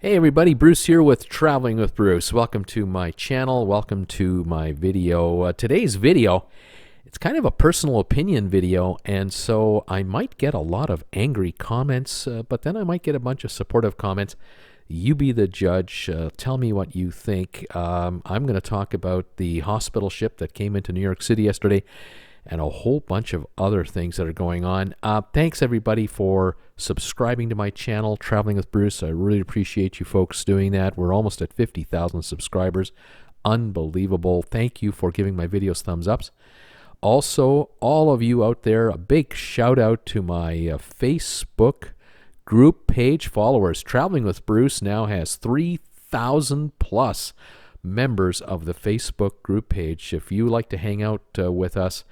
Hey everybody, Bruce here with Traveling with Bruce. Welcome to my channel. Welcome to my video. Today's video, it's kind of a personal opinion video, and so I might get a lot of angry comments, but then I might get a bunch of supportive comments. You be the judge. Tell me what you think. I'm going to talk about the hospital ship that came into New York City yesterday and a whole bunch of other things that are going on. Thanks everybody for subscribing to my channel, Traveling with Bruce. I really appreciate you folks doing that. We're almost at 50,000 subscribers. Unbelievable. Thank you for giving my videos thumbs ups. Also, all of you out there, a big shout out to my Facebook group page followers. Traveling with Bruce now has 3,000 plus members of the Facebook group page. If you like to hang out with us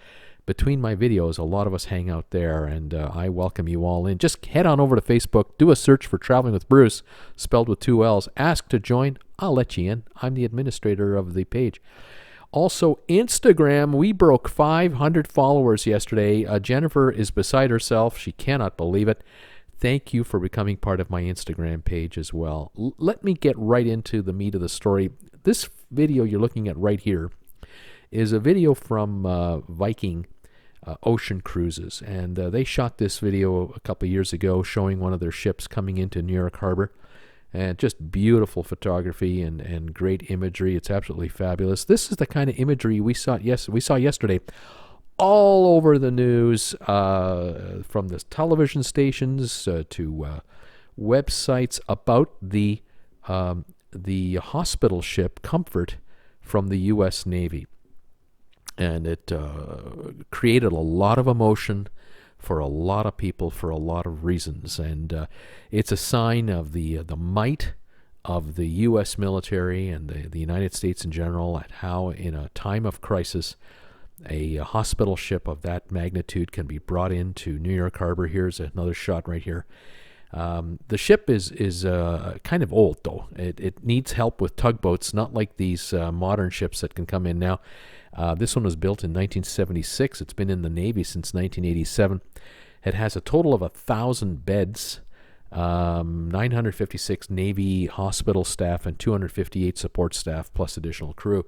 between my videos, a lot of us hang out there, and I welcome you all in. Just head on over to Facebook, do a search for Traveling with Bruce, spelled with 2 L's. Ask to join. I'll let you in. I'm the administrator of the page. Also, Instagram, we broke 500 followers yesterday. Jennifer is beside herself. She cannot believe it. Thank you for becoming part of my Instagram page as well. Let me get right into the meat of the story. This video you're looking at right here is a video from Viking Ocean Cruises, and they shot this video a couple years ago showing one of their ships coming into New York Harbor, and just beautiful photography and great imagery. It's absolutely fabulous. This is the kind of imagery we saw yesterday all over the news, from the television stations to websites about the hospital ship Comfort from the U.S. Navy. And it created a lot of emotion for a lot of people for a lot of reasons. And it's a sign of the might of the U.S. military and the United States in general, at how in a time of crisis a hospital ship of that magnitude can be brought into New York Harbor. Here's another shot right here. The ship is kind of old, though. It needs help with tugboats, not like these modern ships that can come in now. This one was built in 1976. It's been in the Navy since 1987. It has a total of 1,000 beds, 956 Navy hospital staff, and 258 support staff, plus additional crew.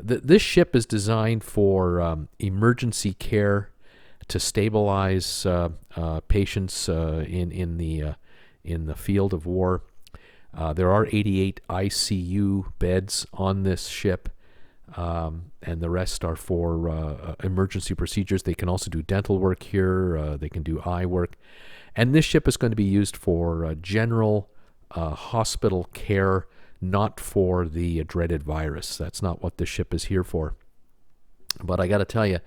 This ship is designed for emergency care, to stabilize patients in the field of war. There are 88 ICU beds on this ship, and the rest are for emergency procedures. They can also do dental work here. They can do eye work. And this ship is going to be used for general hospital care, not for the dreaded virus. That's not what this ship is here for. But I got to tell you,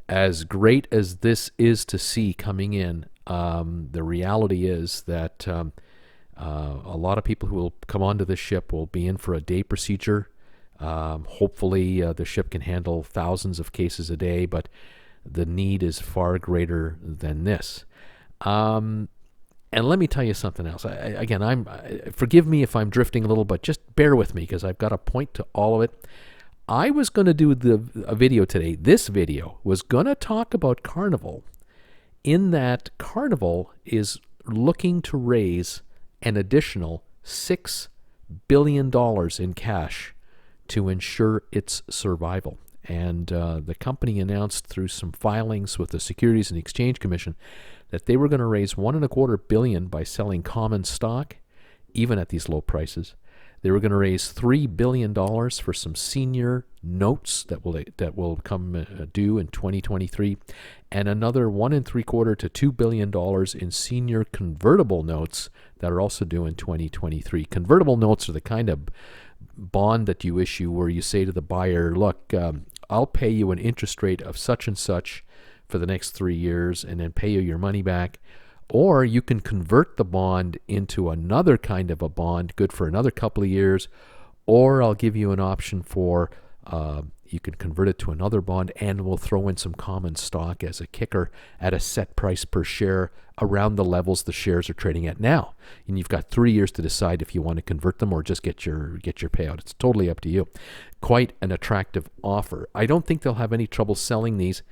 as great as this is to see coming in, the reality is that a lot of people who will come onto this ship will be in for a day procedure. Hopefully the ship can handle thousands of cases a day, but the need is far greater than this. And let me tell you something else. Forgive me if I'm drifting a little, but just bear with me because I've got a point to all of it. I was going to do a video today. This video was going to talk about Carnival, in that Carnival is looking to raise an additional $6 billion in cash to ensure its survival. And the company announced through some filings with the Securities and Exchange Commission that they were going to raise $1.25 billion by selling common stock, even at these low prices. They were going to raise $3 billion for some senior notes that will come due in 2023, and another $1.75 to $2 billion in senior convertible notes that are also due in 2023. Convertible notes are the kind of bond that you issue where you say to the buyer, look, I'll pay you an interest rate of such and such for the next 3 years and then pay you your money back. Or you can convert the bond into another kind of a bond, good for another couple of years. Or I'll give you an option for you can convert it to another bond, and we'll throw in some common stock as a kicker at a set price per share around the levels the shares are trading at now. And you've got 3 years to decide if you want to convert them or just get your payout. It's totally up to you. Quite an attractive offer. I don't think they'll have any trouble selling these.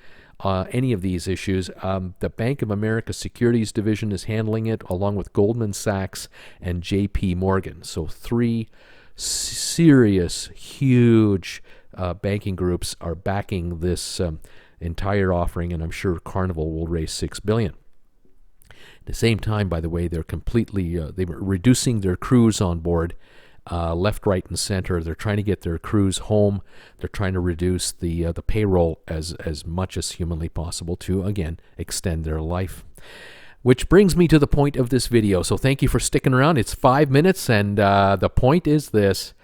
any of these issues. The Bank of America Securities Division is handling it, along with Goldman Sachs and J.P. Morgan. So three serious, huge banking groups are backing this entire offering, and I'm sure Carnival will raise $6 billion. At the same time, by the way, they're reducing their crews on board, left, right, and center. They're trying to get their crews home. They're trying to reduce the payroll as much as humanly possible to, again, extend their life. Which brings me to the point of this video. So thank you for sticking around. It's 5 minutes, and the point is this.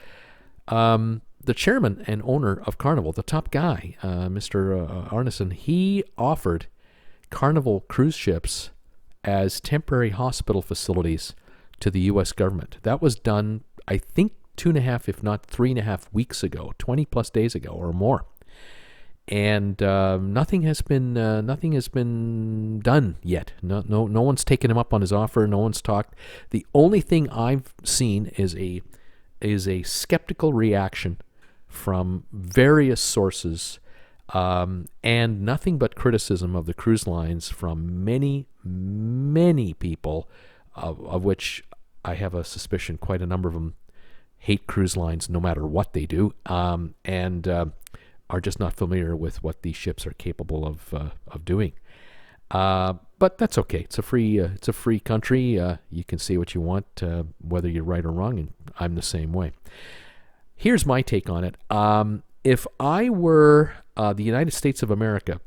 The chairman and owner of Carnival, the top guy, Mr. Arneson, he offered Carnival cruise ships as temporary hospital facilities to the U.S. government. That was done, I think, 2.5, if not 3.5 weeks ago, 20+ days ago or more. And nothing has been done yet. No one's taken him up on his offer. No one's talked. The only thing I've seen is a skeptical reaction from various sources, and nothing but criticism of the cruise lines from many, many people, of which I have a suspicion quite a number of them hate cruise lines no matter what they do, and are just not familiar with what these ships are capable of doing. But that's okay. It's a free country. You can say what you want, whether you're right or wrong, and I'm the same way. Here's my take on it. If I were the United States of America,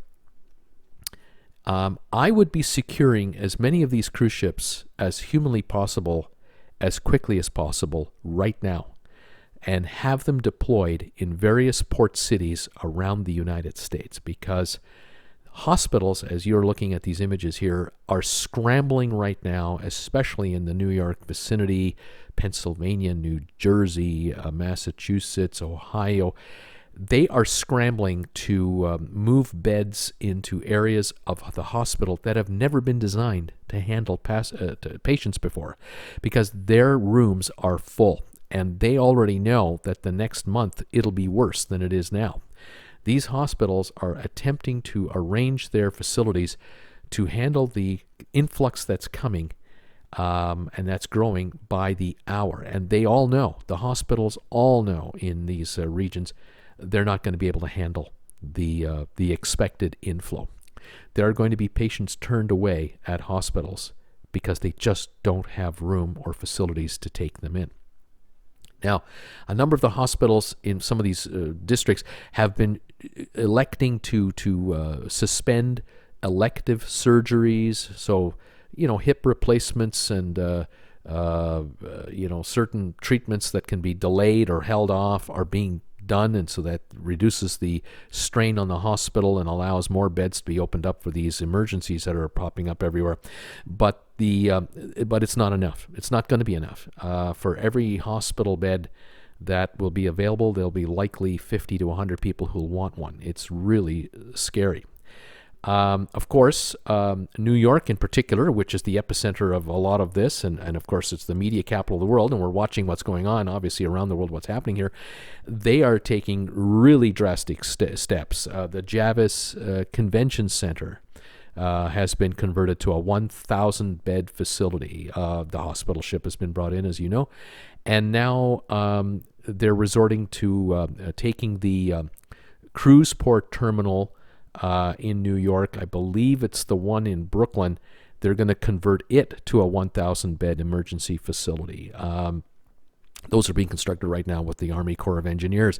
I would be securing as many of these cruise ships as humanly possible, as quickly as possible, right now, and have them deployed in various port cities around the United States, because hospitals, as you're looking at these images here, are scrambling right now, especially in the New York vicinity, Pennsylvania, New Jersey, Massachusetts, Ohio. They are scrambling to move beds into areas of the hospital that have never been designed to handle patients before, because their rooms are full, and they already know that the next month it'll be worse than it is now. These hospitals are attempting to arrange their facilities to handle the influx that's coming, and that's growing by the hour. And they all know, the hospitals all know in these regions, they're not going to be able to handle the expected inflow. There are going to be patients turned away at hospitals because they just don't have room or facilities to take them in. Now, a number of the hospitals in some of these districts have been electing to suspend elective surgeries. So, hip replacements and certain treatments that can be delayed or held off are being done, and so that reduces the strain on the hospital and allows more beds to be opened up for these emergencies that are popping up everywhere. But it's not enough. It's not going to be enough. For every hospital bed that will be available, there'll be likely 50 to 100 people who will want one. It's really scary. Of course, New York in particular, which is the epicenter of a lot of this, and of course it's the media capital of the world, and we're watching what's going on, obviously, around the world, what's happening here. They are taking really drastic steps. The Javis Convention Center has been converted to a 1,000-bed facility. The hospital ship has been brought in, as you know, and now they're resorting to taking the cruise port terminal in New York. I believe it's the one in Brooklyn. They're going to convert it to a 1,000-bed emergency facility. Those are being constructed right now with the Army Corps of Engineers.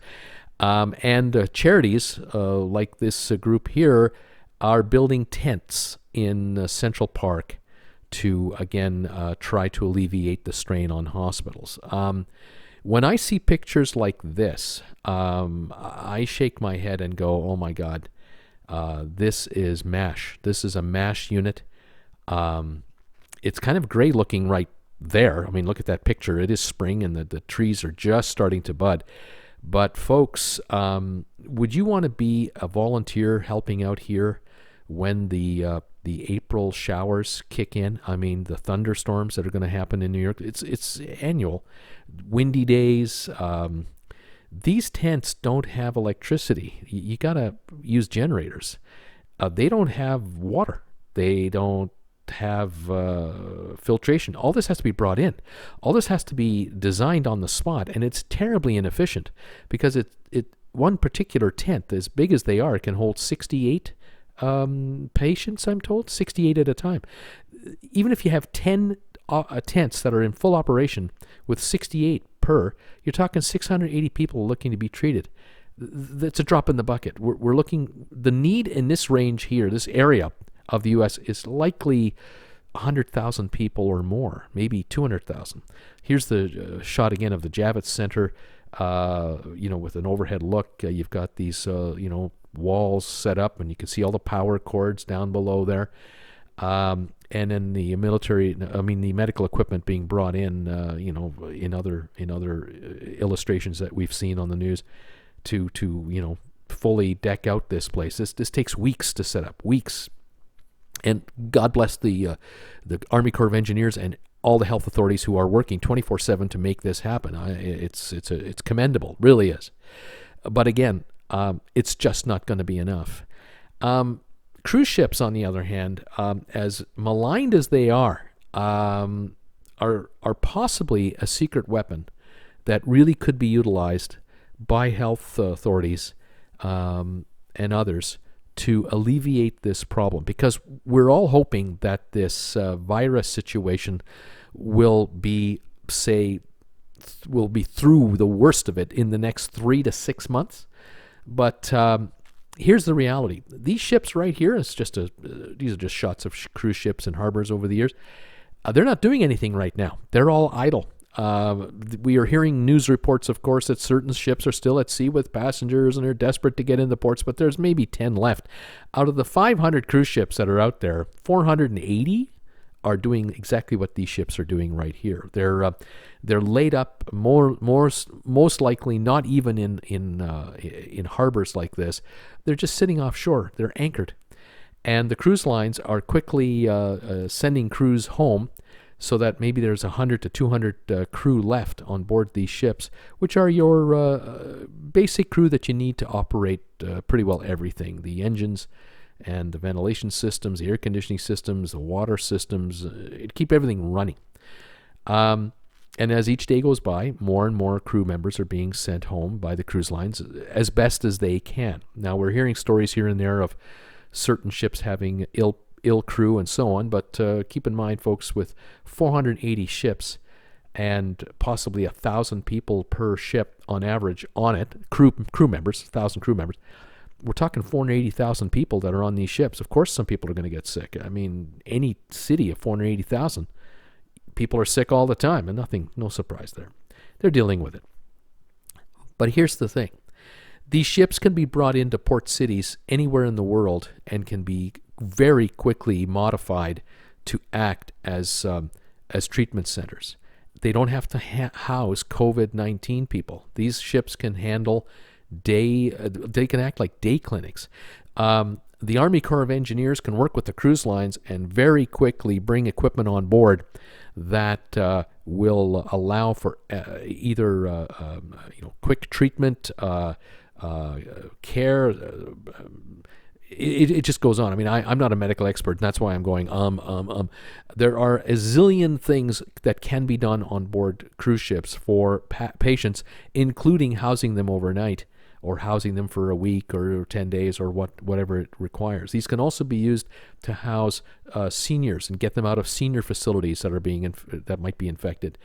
And charities like this group here are building tents in Central Park to, again, try to alleviate the strain on hospitals. When I see pictures like this, I shake my head and go, oh my God, this is MASH. This is a MASH unit. It's kind of gray looking right there. I mean, look at that picture. It is spring and the trees are just starting to bud. But folks, would you want to be a volunteer helping out here when the April showers kick in? I mean, the thunderstorms that are going to happen in New York. It's annual. Windy days. These tents don't have electricity. You got to use generators. they don't have water. They don't have filtration. All this has to be brought in. All this has to be designed on the spot, and it's terribly inefficient because one particular tent, as big as they are, can hold 68 patients, I'm told, 68 at a time. Even if you have 10 tents that are in full operation with 68 per, you're talking 680 people looking to be treated. That's a drop in the bucket. We're looking, the need in this range here, this area of the U.S. is likely 100,000 people or more, maybe 200,000. Here's the shot again of the Javits Center, with an overhead look. You've got these, walls set up, and you can see all the power cords down below there. And then the the medical equipment being brought in, in other illustrations that we've seen on the news, to fully deck out this place. This takes weeks to set up, weeks. And God bless the Army Corps of Engineers and all the health authorities who are working 24/7 to make this happen. It's commendable, really is. But again, it's just not going to be enough. Cruise ships, on the other hand, as maligned as they are possibly a secret weapon that really could be utilized by health authorities and others to alleviate this problem, because we're all hoping that this virus situation will be through the worst of it in the next 3 to 6 months. But here's the reality. These ships right here, these are just shots of cruise ships and harbors over the years. They're not doing anything right now. They're all idle. We are hearing news reports, of course, that certain ships are still at sea with passengers and are desperate to get into ports, but there's maybe 10 left. Out of the 500 cruise ships that are out there, 480 are doing exactly what these ships are doing right here. They're laid up most likely not even in harbors like this. They're just sitting offshore. They're anchored, and the cruise lines are quickly sending crews home, so that maybe there's 100 to 200 crew left on board these ships, which are your basic crew that you need to operate pretty well everything: the engines and the ventilation systems, the air conditioning systems, the water systems, keep everything running. And as each day goes by, more and more crew members are being sent home by the cruise lines as best as they can. Now, we're hearing stories here and there of certain ships having ill crew and so on, but keep in mind, folks, with 480 ships and possibly 1,000 people per ship on average on it, crew members, 1,000 crew members, we're talking 480,000 people that are on these ships. Of course, some people are going to get sick. I mean, any city of 480,000, people are sick all the time, and no surprise there. They're dealing with it. But here's the thing. These ships can be brought into port cities anywhere in the world and can be very quickly modified to act as treatment centers. They don't have to house COVID-19 people. These ships can handle they can act like day clinics. The Army Corps of Engineers can work with the cruise lines and very quickly bring equipment on board that will allow for either quick treatment, care. It just goes on. I mean, I'm not a medical expert, and that's why I'm going, There are a zillion things that can be done on board cruise ships for patients, including housing them overnight or housing them for a week or 10 days or whatever it requires. These can also be used to house seniors and get them out of senior facilities that are that might be infected.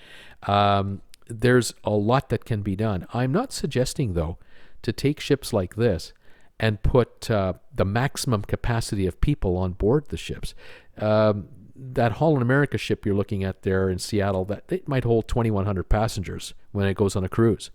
There's a lot that can be done. I'm not suggesting, though, to take ships like this and put the maximum capacity of people on board the ships. That Holland America ship you're looking at there in Seattle, that it might hold 2,100 passengers when it goes on a cruise.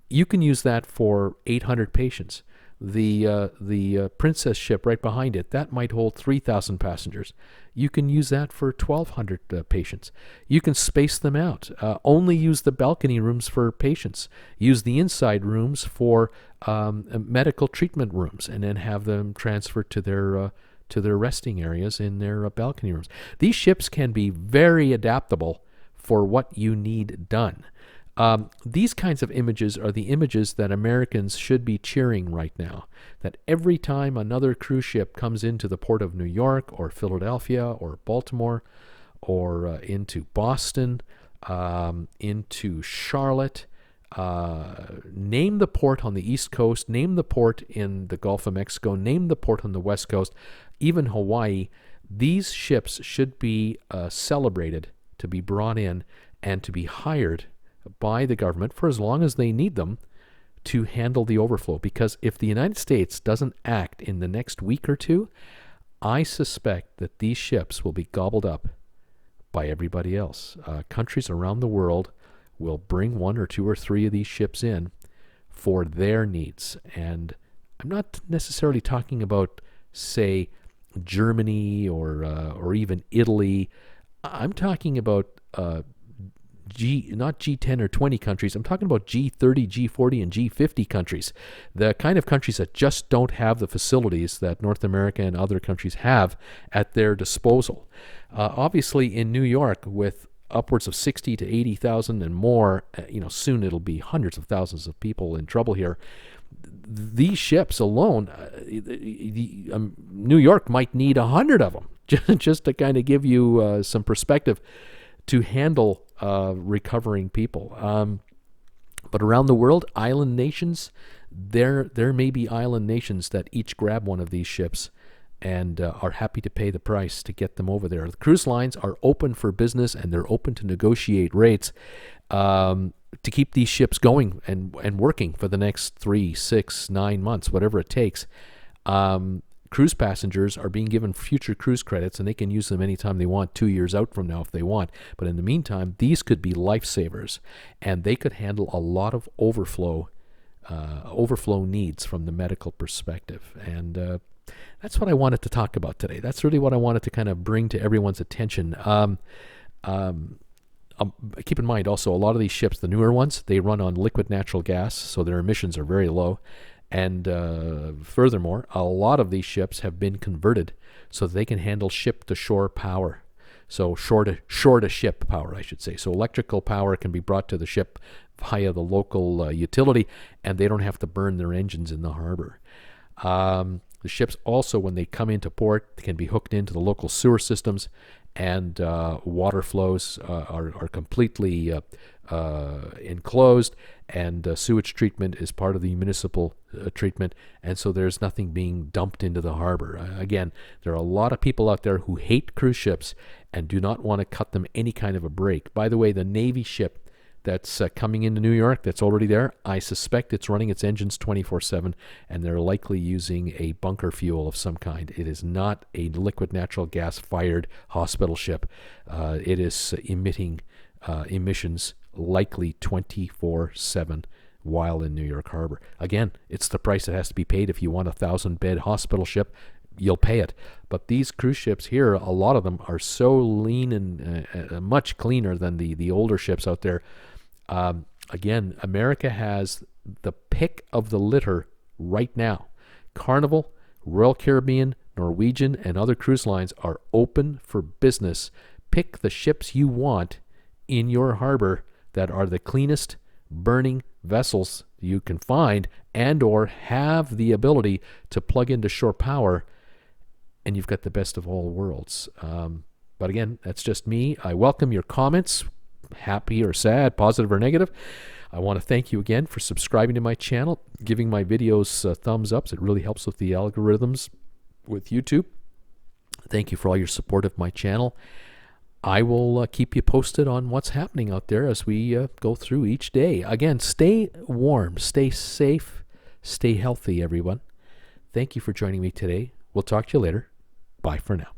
You can use that for 800 patients. The Princess ship right behind it, that might hold 3,000 passengers. You can use that for 1,200 patients. You can space them out. Only use the balcony rooms for patients. Use the inside rooms for medical treatment rooms, and then have them transferred to their resting areas in their balcony rooms. These ships can be very adaptable for what you need done. These kinds of images are the images that Americans should be cheering right now. That every time another cruise ship comes into the port of New York or Philadelphia or Baltimore or into Boston, into Charlotte, name the port on the East Coast, name the port in the Gulf of Mexico, name the port on the West Coast, even Hawaii, these ships should be celebrated, to be brought in and to be hired by the government for as long as they need them to handle the overflow. Because if the United States doesn't act in the next week or two, I suspect that these ships will be gobbled up by everybody else. Countries around the world will bring 1 or 2 or 3 of these ships in for their needs. And I'm not necessarily talking about, say, Germany or even Italy. I'm talking about not G10 or 20 countries. I'm talking about G30, G40, and G50 countries. The kind of countries that just don't have the facilities that North America and other countries have at their disposal. Obviously, in New York, with upwards of 60 to 80,000 and more, soon it'll be hundreds of thousands of people in trouble here. These ships alone, New York might need 100 of them, just to kind of give you some perspective to handle recovering people. But around the world, island nations, there may be island nations that each grab one of these ships and are happy to pay the price to get them over there. The cruise lines are open for business, and they're open to negotiate rates to keep these ships going and working for the next 3, 6, 9 months, whatever it takes. Cruise passengers are being given future cruise credits, and they can use them anytime they want, 2 years out from now if they want. But in the meantime, these could be lifesavers, and they could handle a lot of overflow needs from the medical perspective. And that's what I wanted to talk about today. That's really what I wanted to kind of bring to everyone's attention. Keep in mind also, a lot of these ships, the newer ones, they run on liquid natural gas, so their emissions are very low. And furthermore, a lot of these ships have been converted so that they can handle ship-to-shore power. So shore-to-ship power, I should say. So electrical power can be brought to the ship via the local utility, and they don't have to burn their engines in the harbor. The ships also, when they come into port, can be hooked into the local sewer systems, and water flows are completely enclosed, and sewage treatment is part of the municipal treatment, and so there's nothing being dumped into the harbor. Again, there are a lot of people out there who hate cruise ships and do not want to cut them any kind of a break. By the way, the Navy ship that's coming into New York, that's already there, I suspect it's running its engines 24/7, and they're likely using a bunker fuel of some kind. It is not a liquid natural gas fired hospital ship. It is emitting emissions likely 24/7 while in New York Harbor. Again, it's the price that has to be paid. If you want a 1,000-bed hospital ship, you'll pay it. But these cruise ships here, a lot of them are so lean and much cleaner than the older ships out there. Again, America has the pick of the litter right now. Carnival, Royal Caribbean, Norwegian, and other cruise lines are open for business. Pick the ships you want in your harbor that are the cleanest burning vessels you can find, and or have the ability to plug into shore power, and you've got the best of all worlds. But again, that's just me. I welcome your comments, happy or sad, positive or negative. I want to thank you again for subscribing to my channel, giving my videos thumbs ups. It really helps with the algorithms with YouTube. Thank you for all your support of my channel. I will keep you posted on what's happening out there as we go through each day. Again, stay warm, stay safe, stay healthy, everyone. Thank you for joining me today. We'll talk to you later. Bye for now.